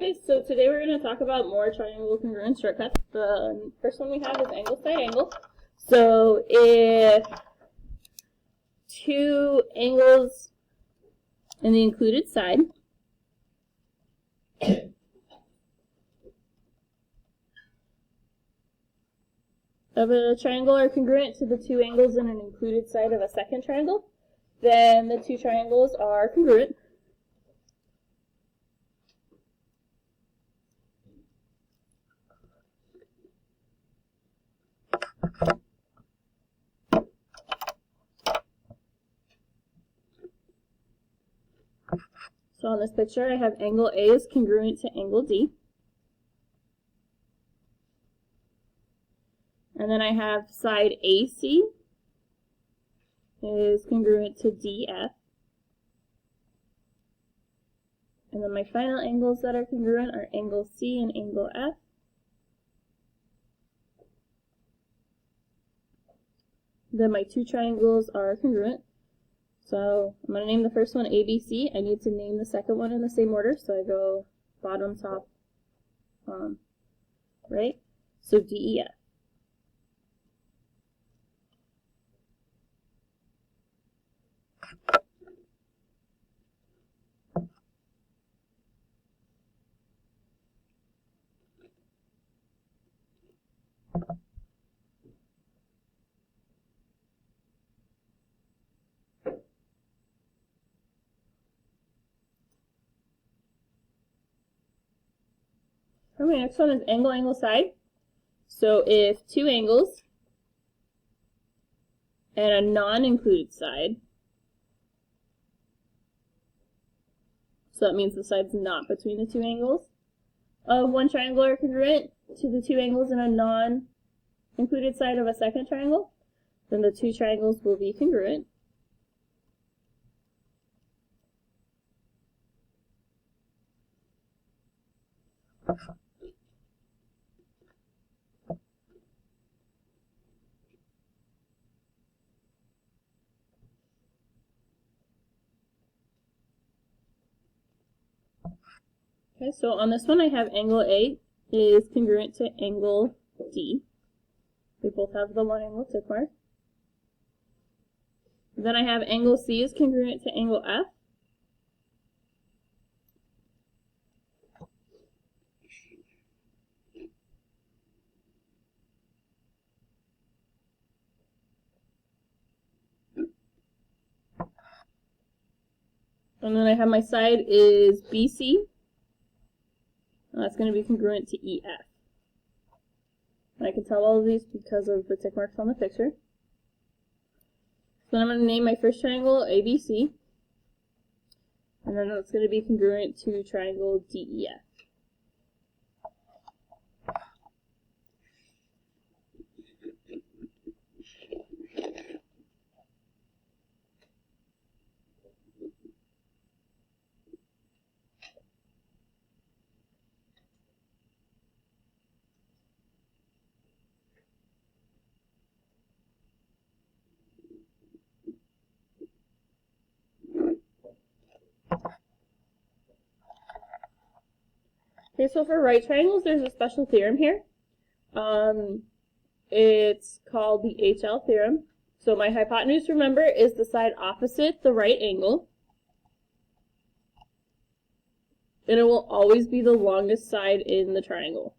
Okay, so today we're going to talk about more triangle congruence shortcuts. The first one we have is angle side angle. So if two angles in the included side of a triangle are congruent to the two angles in an included side of a second triangle, then the two triangles are congruent. So on this picture, I have angle A is congruent to angle D. And then I have side AC is congruent to DF. And then my final angles that are congruent are angle C and angle F. Then my two triangles are congruent. So I'm going to name the first one ABC. I need to name the second one in the same order. So I go bottom, top, right? So DEF. Okay, next one is angle, angle, side. So if two angles and a non-included side, so that means the side's not between the two angles, of one triangle are congruent to the two angles in a non-included side of a second triangle, then the two triangles will be congruent. Okay, so on this one I have angle A is congruent to angle D. They both have the one angle tick mark. Then I have angle C is congruent to angle F. And then I have my side is BC. And that's going to be congruent to EF. And I can tell all of these because of the tick marks on the picture. So then I'm going to name my first triangle ABC. And then that's going to be congruent to triangle DEF. Okay, so for right triangles, there's a special theorem here. It's called the HL theorem. So my hypotenuse, remember, is the side opposite the right angle. And it will always be the longest side in the triangle.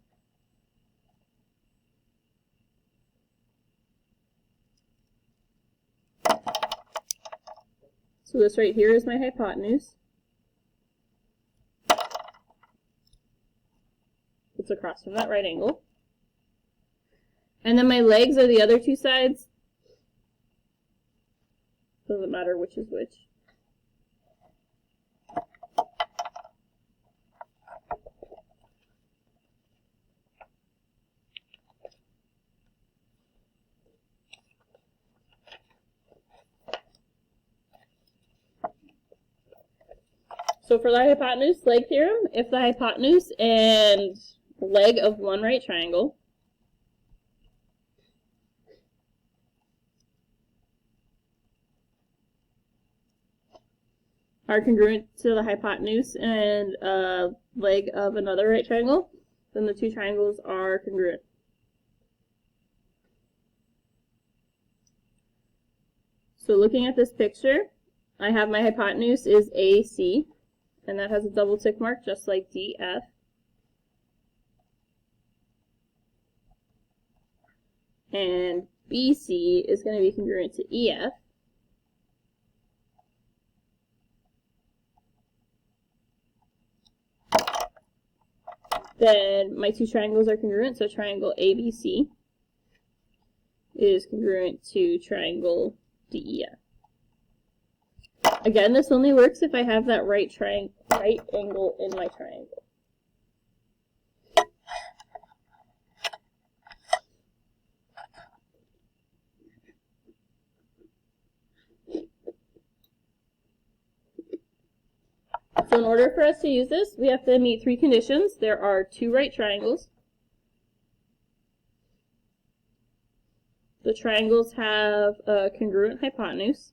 So this right here is my hypotenuse. It's across from that right angle. And then my legs are the other two sides. Doesn't matter which is which. So for the hypotenuse leg theorem, if the hypotenuse and leg of one right triangle are congruent to the hypotenuse and a leg of another right triangle, then the two triangles are congruent. So looking at this picture, I have my hypotenuse is AC, and that has a double tick mark just like DF. And BC is going to be congruent to EF. Then my two triangles are congruent, so triangle ABC is congruent to triangle DEF. Again, this only works if I have that right angle in my triangle. So in order for us to use this, we have to meet three conditions. There are two right triangles. The triangles have a congruent hypotenuse.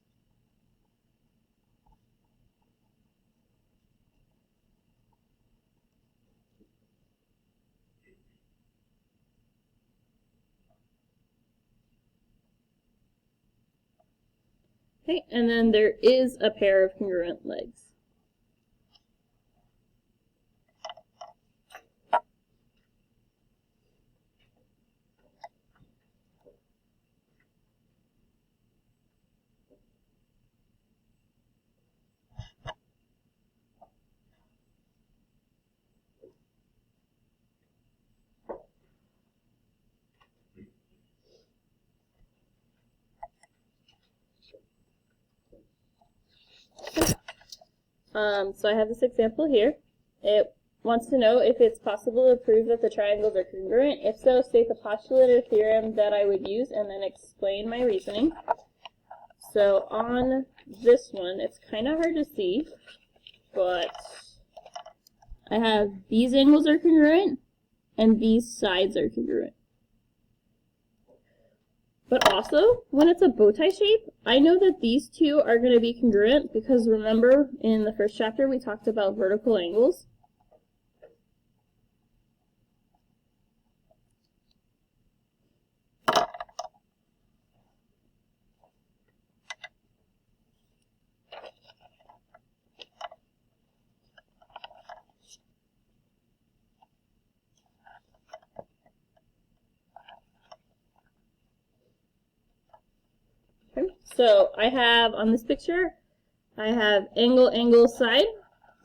Okay, and then there is a pair of congruent legs. So I have this example here. It wants to know if it's possible to prove that the triangles are congruent. If so, state the postulate or theorem that I would use and then explain my reasoning. So on this one, it's kind of hard to see, but I have these angles are congruent and these sides are congruent. But also, when it's a bow tie shape, I know that these two are going to be congruent because remember in the first chapter we talked about vertical angles. Okay. So I have on this picture, I have angle, angle, side,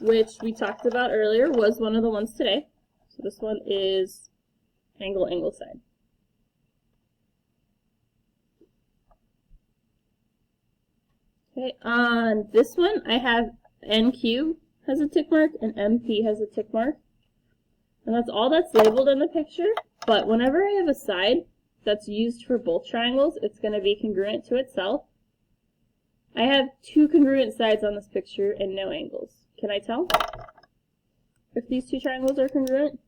which we talked about earlier was one of the ones today. So this one is angle, angle, side. Okay, on this one, I have NQ has a tick mark and MP has a tick mark. And that's all that's labeled in the picture. But whenever I have a side that's used for both triangles, it's going to be congruent to itself. I have two congruent sides on this picture and no angles. Can I tell if these two triangles are congruent?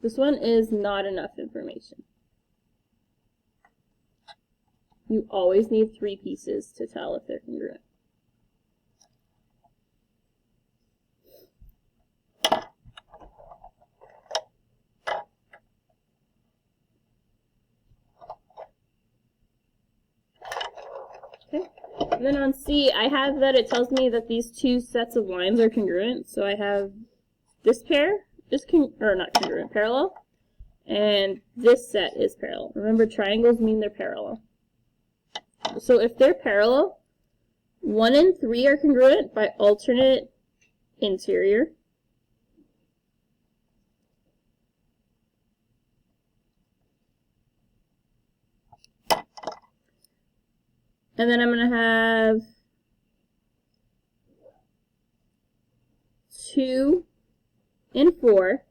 This one is not enough information. You always need three pieces to tell if they're congruent. Okay. And then on C, I have that it tells me that these two sets of lines are congruent. So I have this pair is not congruent, parallel, and this set is parallel. Remember, triangles mean they're parallel. So if they're parallel, 1 and 3 are congruent by alternate interior. And then I'm going to have 2 and 4,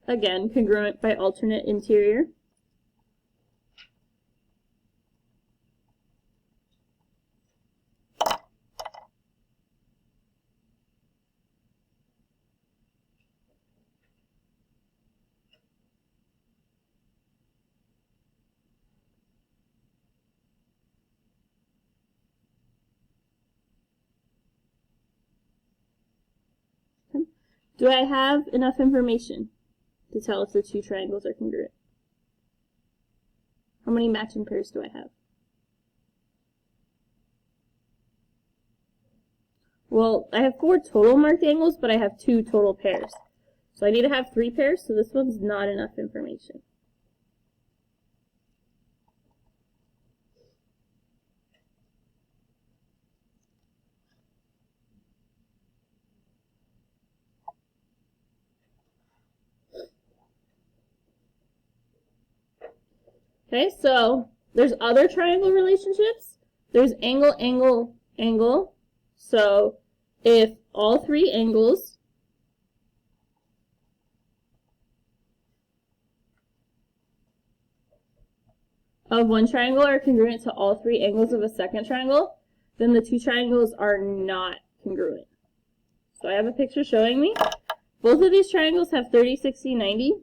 again, congruent by alternate interior. Do I have enough information to tell if the two triangles are congruent? How many matching pairs do I have? Well, I have 4 total marked angles, but I have 2 total pairs. So I need to have 3 pairs, so this one's not enough information. Okay, so there's other triangle relationships. There's angle, angle, angle. So if all 3 angles of one triangle are congruent to all 3 angles of a second triangle, then the 2 triangles are not congruent. So I have a picture showing me. Both of these triangles have 30, 60, 90.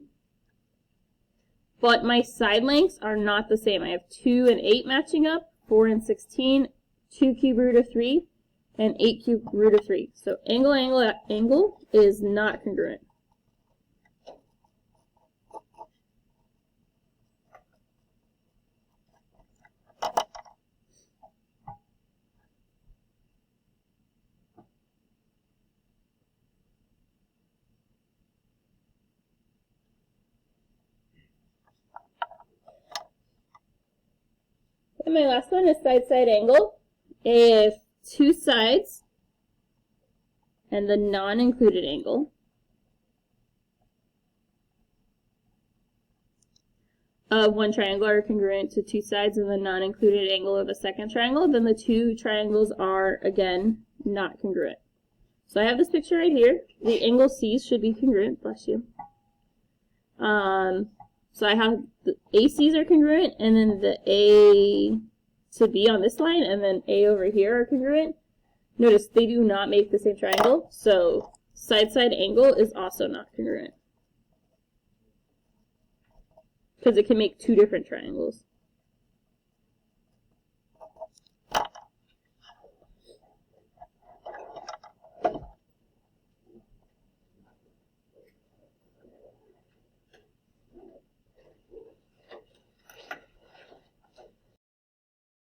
But my side lengths are not the same. I have 2 and 8 matching up, 4 and 16, 2 cube root of 3, and 8 cube root of 3. So angle, angle, angle is not congruent. And my last one is side-side angle. If 2 sides and the non-included angle of one triangle are congruent to 2 sides and the non-included angle of a second triangle, then the 2 triangles are, again, not congruent. So I have this picture right here. The angle C's should be congruent. Bless you. So I have the ACs are congruent, and then the A to B on this line, and then A over here are congruent. Notice they do not make the same triangle, so side-side angle is also not congruent, because it can make 2 different triangles.